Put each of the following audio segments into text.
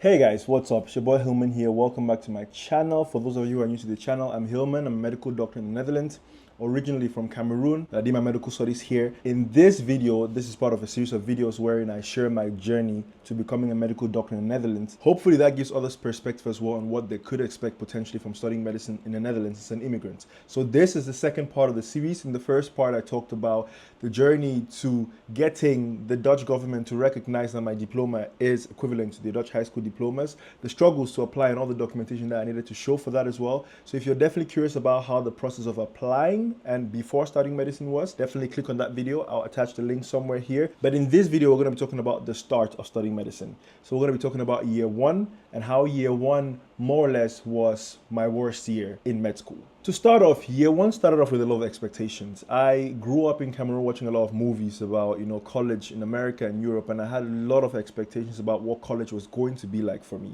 Hey guys, what's up? It's your boy Hillman here. Welcome back to my channel. For those of you who are new to the channel, I'm Hillman. I'm a medical doctor in the Netherlands, originally from Cameroon. I did my medical studies here. In this video, this is part of a series of videos wherein I share my journey to becoming a medical doctor in the Netherlands. Hopefully that gives others perspective as well on what they could expect potentially from studying medicine in the Netherlands as an immigrant. So this is the second part of the series. In the first part, I talked about the journey to getting the Dutch government to recognize that my diploma is equivalent to the Dutch high school diplomas, the struggles to apply and all the documentation that I needed to show for that as well. So if you're definitely curious about how the process of applying and before studying medicine was, definitely click on that video. I'll attach the link somewhere here. But in this video, we're going to be talking about the start of studying medicine. So we're going to be talking about year one and how year one more or less was my worst year in med school. To start off, year one started off with a lot of expectations. I grew up in Cameroon watching a lot of movies about, college in America and Europe, and I had a lot of expectations about what college was going to be like for me.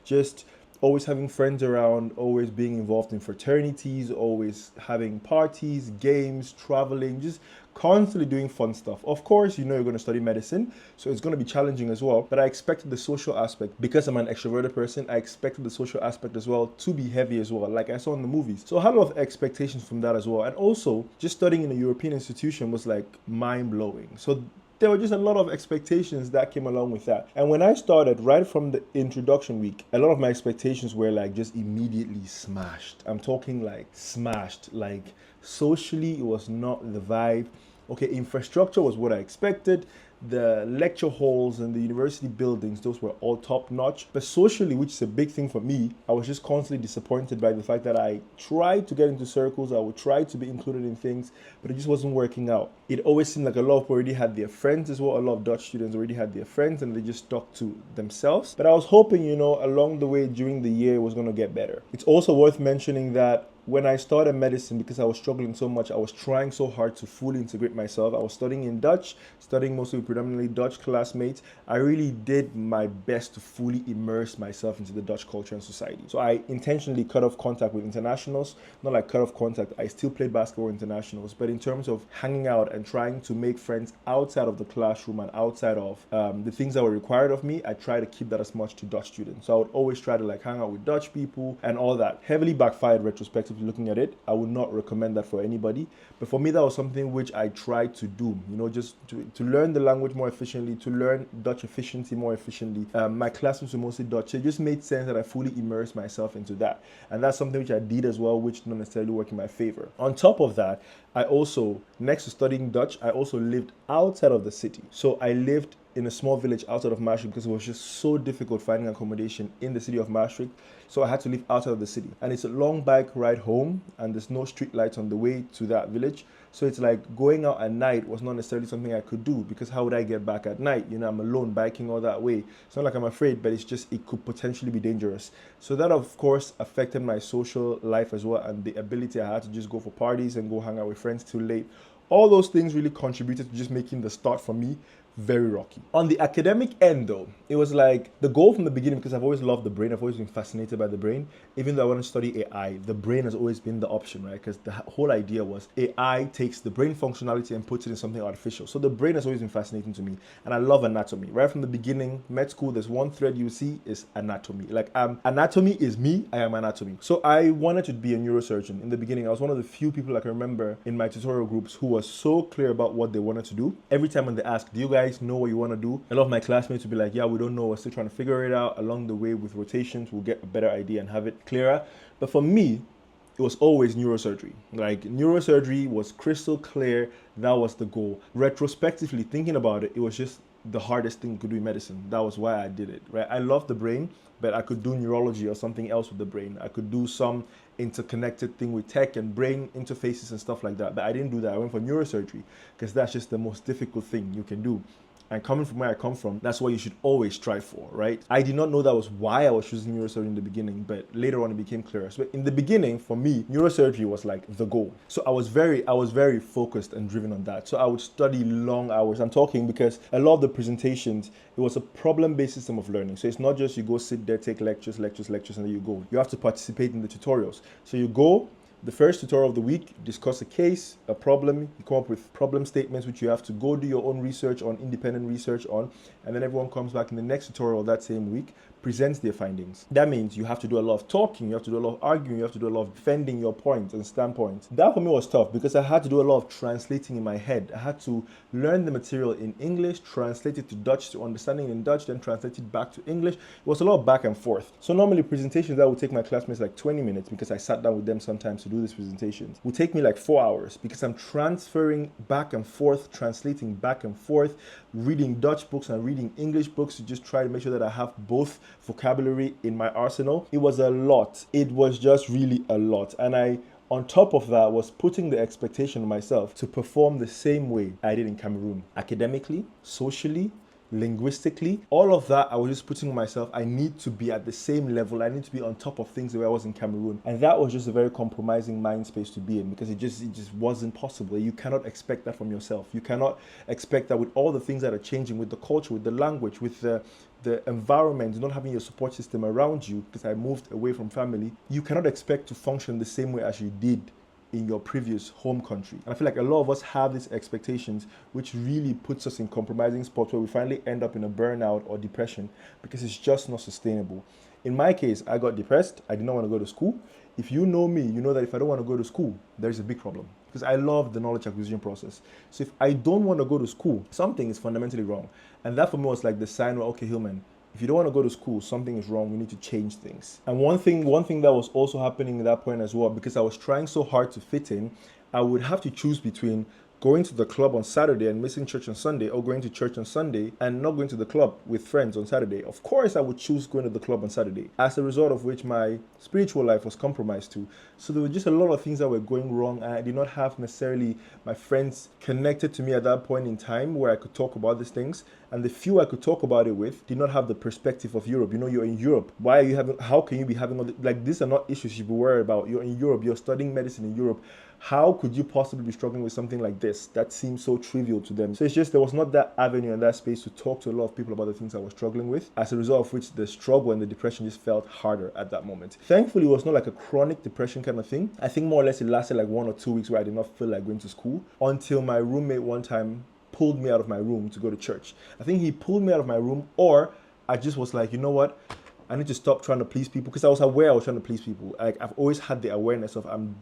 Just always having friends around, always being involved in fraternities, always having parties, games, traveling, just constantly doing fun stuff. Of course, you're going to study medicine, so it's going to be challenging as well. But I expected the social aspect, because I'm an extroverted person, I expected the social aspect as well to be heavy as well, like I saw in the movies. So I had a lot of expectations from that as well. And also, just studying in a European institution was like mind-blowing. So there were just a lot of expectations that came along with that. And when I started, right from the introduction week, a lot of my expectations were like just immediately smashed. I'm talking like smashed. Like socially, it was not the vibe. Okay, infrastructure was what I expected. The lecture halls and the university buildings, those were all top notch. But socially, which is a big thing for me, I was just constantly disappointed by the fact that I tried to get into circles, I would try to be included in things, but it just wasn't working out. It always seemed like a lot of people already had their friends as well. A lot of Dutch students already had their friends and they just stuck to themselves. But I was hoping, along the way during the year, it was going to get better. It's also worth mentioning that when I started medicine, because I was struggling so much, I was trying so hard to fully integrate myself. I was studying in Dutch, studying mostly with predominantly Dutch classmates. I really did my best to fully immerse myself into the Dutch culture and society. So I intentionally cut off contact with internationals. Not like cut off contact, I still played basketball internationals, but in terms of hanging out and trying to make friends outside of the classroom and outside of the things that were required of me, I try to keep that as much to Dutch students. So I would always try to hang out with Dutch people and all that. Heavily backfired retrospectively looking at it. I would not recommend that for anybody. But for me, that was something which I tried to do, just to learn the language more efficiently, to learn Dutch efficiency more efficiently. My classmates were mostly Dutch. It just made sense that I fully immersed myself into that. And that's something which I did as well, which did not necessarily work in my favor. On top of that, I also, next to studying Dutch, I also lived outside of the city. So I lived in a small village outside of Maastricht because it was just so difficult finding accommodation in the city of Maastricht. So I had to live outside of the city. And it's a long bike ride home and there's no street lights on the way to that village. So it's like going out at night was not necessarily something I could do because how would I get back at night? I'm alone biking all that way. It's not like I'm afraid, but it's just, it could potentially be dangerous. So that of course affected my social life as well and the ability I had to just go for parties and go hang out with friends till late. All those things really contributed to just making the start for me very rocky. On the academic end though, it was like the goal from the beginning, because I've always loved the brain, I've always been fascinated by the brain. Even though I want to study AI, the brain has always been the option, right? Because the whole idea was AI takes the brain functionality and puts it in something artificial. So the brain has always been fascinating to me. And I love anatomy. Right from the beginning, med school, there's one thread you see is anatomy. Anatomy is me, I am anatomy. So I wanted to be a neurosurgeon. In the beginning, I was one of the few people I can remember in my tutorial groups who was so clear about what they wanted to do. Every time when they ask, do you guys know what you want to do? A lot of my classmates would be like, yeah, we don't know, we're still trying to figure it out. Along the way with rotations, we'll get a better idea and have it clearer. But for me, it was always neurosurgery. Neurosurgery was crystal clear. That was the goal. Retrospectively thinking about it, it was just the hardest thing you could do in medicine. That was why I did it, right? I love the brain, but I could do neurology or something else with the brain. I could do some interconnected thing with tech and brain interfaces and stuff like that. But I didn't do that. I went for neurosurgery because that's just the most difficult thing you can do. And coming from where I come from, that's what you should always strive for, right? I did not know that was why I was choosing neurosurgery in the beginning, but later on it became clearer. So in the beginning, for me, neurosurgery was like the goal. So I was very focused and driven on that. So I would study long hours. I'm talking because a lot of the presentations, it was a problem-based system of learning. So it's not just you go sit there, take lectures, and then you go. You have to participate in the tutorials. So you go, the first tutorial of the week, discuss a case, a problem, you come up with problem statements which you have to go do your own research on, independent research on, and then everyone comes back in the next tutorial that same week, present their findings. That means you have to do a lot of talking, you have to do a lot of arguing, you have to do a lot of defending your points and standpoints. That for me was tough because I had to do a lot of translating in my head. I had to learn the material in English, translate it to Dutch, to understanding in Dutch, then translate it back to English. It was a lot of back and forth. So normally presentations that would take my classmates like 20 minutes, because I sat down with them sometimes to do these presentations, would take me like 4 hours because I'm transferring back and forth, translating back and forth, reading Dutch books and reading English books to just try to make sure that I have both vocabulary in my arsenal. It was a lot. It was just really a lot. And I, on top of that, was putting the expectation on myself to perform the same way I did in Cameroon. Academically, socially, linguistically, all of that, I was just putting on myself, I need to be at the same level. I need to be on top of things the way I was in Cameroon. And that was just a very compromising mind space to be in, because it just wasn't possible. You cannot expect that from yourself. You cannot expect that with all the things that are changing, with the culture, with the language, with the environment, not having your support system around you, because I moved away from family. You cannot expect to function the same way as you did in your previous home country. And I feel like a lot of us have these expectations, which really puts us in compromising spots where we finally end up in a burnout or depression, because it's just not sustainable. In my case, I got depressed. I did not want to go to school. If you know me, you know that if I don't want to go to school, there's a big problem, because I love the knowledge acquisition process. So if I don't want to go to school, something is fundamentally wrong. And that for me was like the sign where, okay, Hillman, if you don't want to go to school, something is wrong. We need to change things. And one thing that was also happening at that point as well, because I was trying so hard to fit in, I would have to choose between going to the club on Saturday and missing church on Sunday, or going to church on Sunday and not going to the club with friends on Saturday. Of course, I would choose going to the club on Saturday, as a result of which my spiritual life was compromised too. So there were just a lot of things that were going wrong, and I did not have necessarily my friends connected to me at that point in time where I could talk about these things. And the few I could talk about it with did not have the perspective of Europe. You know, you're in Europe. Why are you having, how can you be having all the, like, these are not issues you should be worried about. You're in Europe, you're studying medicine in Europe. How could you possibly be struggling with something like this? That seems so trivial to them. So it's just, there was not that avenue and that space to talk to a lot of people about the things I was struggling with, as a result of which the struggle and the depression just felt harder at that moment. Thankfully, it was not like a chronic depression kind of thing. I think more or less it lasted like 1 or 2 weeks where I did not feel like going to school, until my roommate one time pulled me out of my room to go to church. I think he pulled me out of my room, or I just was like, you know what? I need to stop trying to please people, because I was aware I was trying to please people. Like, I've always had the awareness of I'm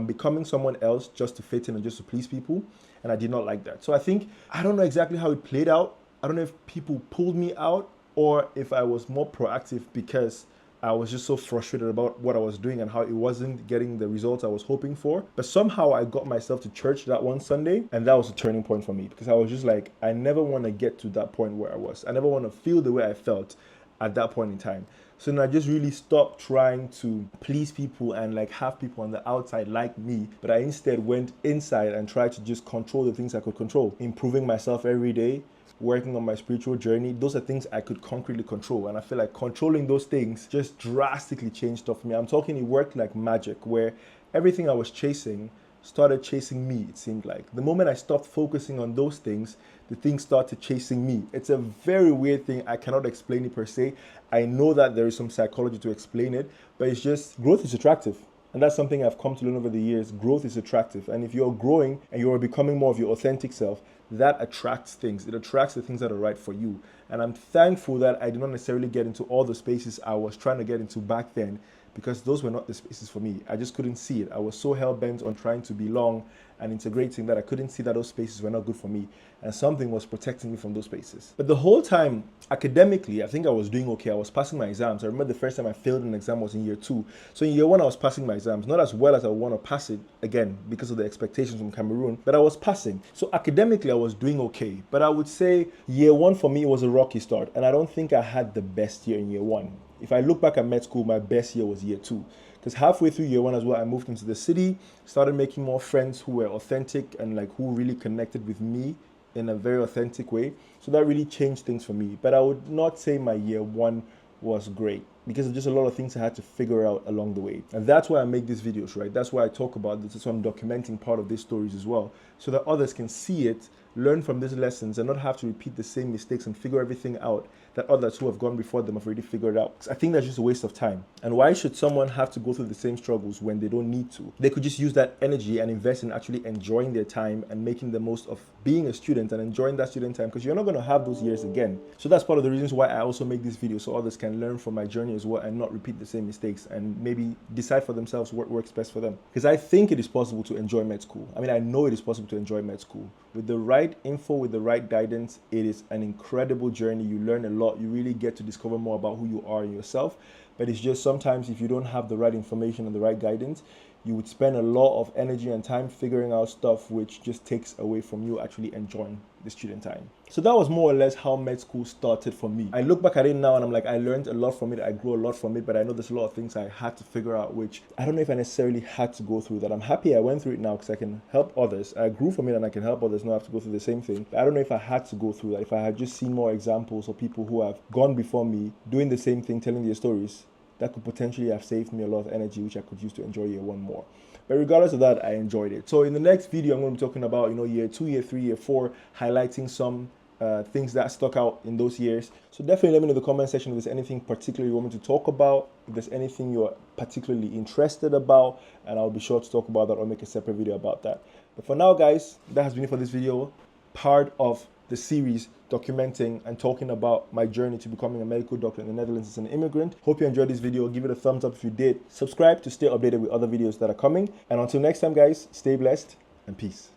becoming someone else just to fit in and just to please people. And I did not like that. So I don't know exactly how it played out. I don't know if people pulled me out or if I was more proactive because I was just so frustrated about what I was doing and how it wasn't getting the results I was hoping for. But somehow I got myself to church that one Sunday, and that was a turning point for me, because I was just like, I never want to get to that point where I was. I never want to feel the way I felt at that point in time. So then I just really stopped trying to please people and like have people on the outside like me, but I instead went inside and tried to just control the things I could control, improving myself every day, working on my spiritual journey. Those are things I could concretely control. And I feel like controlling those things just drastically changed stuff for me. I'm talking, it worked like magic, where everything I was chasing started chasing me, it seemed like. The moment I stopped focusing on those things, the things started chasing me. It's a very weird thing. I cannot explain it per se. I know that there is some psychology to explain it, but it's just, growth is attractive. And that's something I've come to learn over the years. Growth is attractive. And if you're growing and you're becoming more of your authentic self, that attracts things. It attracts the things that are right for you. And I'm thankful that I did not necessarily get into all the spaces I was trying to get into back then, because those were not the spaces for me. I just couldn't see it. I was so hell-bent on trying to belong and integrating that I couldn't see that those spaces were not good for me. And something was protecting me from those spaces. But the whole time, academically, I think I was doing okay. I was passing my exams. I remember the first time I failed an exam was in year 2. So in year 1, I was passing my exams. Not as well as I want to pass it, again, because of the expectations from Cameroon, but I was passing. So academically, I was doing okay. But I would say year 1 for me was a rocky start. And I don't think I had the best year in year 1. If I look back at med school, my best year was year 2. Because halfway through year 1 as well, I moved into the city, started making more friends who were authentic and like who really connected with me in a very authentic way. So that really changed things for me. But I would not say my year 1 was great. because there's just a lot of things I had to figure out along the way. And that's why I make these videos, right? That's why I talk about this. So I'm documenting part of these stories as well, so that others can see it, learn from these lessons, and not have to repeat the same mistakes and figure everything out that others who have gone before them have already figured out. I think that's just a waste of time. And why should someone have to go through the same struggles when they don't need to? They could just use that energy and invest in actually enjoying their time and making the most of being a student and enjoying that student time, because you're not going to have those years again. So that's part of the reasons why I also make this video, so others can learn from my journey as well and not repeat the same mistakes, and maybe decide for themselves what works best for them. Because I think it is possible to enjoy med school. I mean, I know it is possible to enjoy med school. With the right info, with the right guidance, it is an incredible journey. You learn a lot. You really get to discover more about who you are and yourself. But it's just sometimes if you don't have the right information and the right guidance, you would spend a lot of energy and time figuring out stuff which just takes away from you actually enjoying the student time. So that was more or less how med school started for me. I look back at it now and I'm like, I learned a lot from it, I grew a lot from it, but I know there's a lot of things I had to figure out, which I don't know if I necessarily had to go through that. I'm happy I went through it now because I can help others. I grew from it and I can help others not have to go through the same thing. But I don't know if I had to go through that. If I had just seen more examples of people who have gone before me doing the same thing, telling their stories, that could potentially have saved me a lot of energy, which I could use to enjoy year one more. But regardless of that, I enjoyed it. So in the next video, I'm going to be talking about, year 2, year 3, year 4, highlighting some things that stuck out in those years. So definitely let me know in the comment section if there's anything particular you want me to talk about, if there's anything you're particularly interested about, and I'll be sure to talk about that or make a separate video about that. But for now, guys, that has been it for this video. Part of the series documenting and talking about my journey to becoming a medical doctor in the Netherlands as an immigrant. Hope you enjoyed this video. Give it a thumbs up if you did. Subscribe to stay updated with other videos that are coming. And until next time, guys, stay blessed and peace.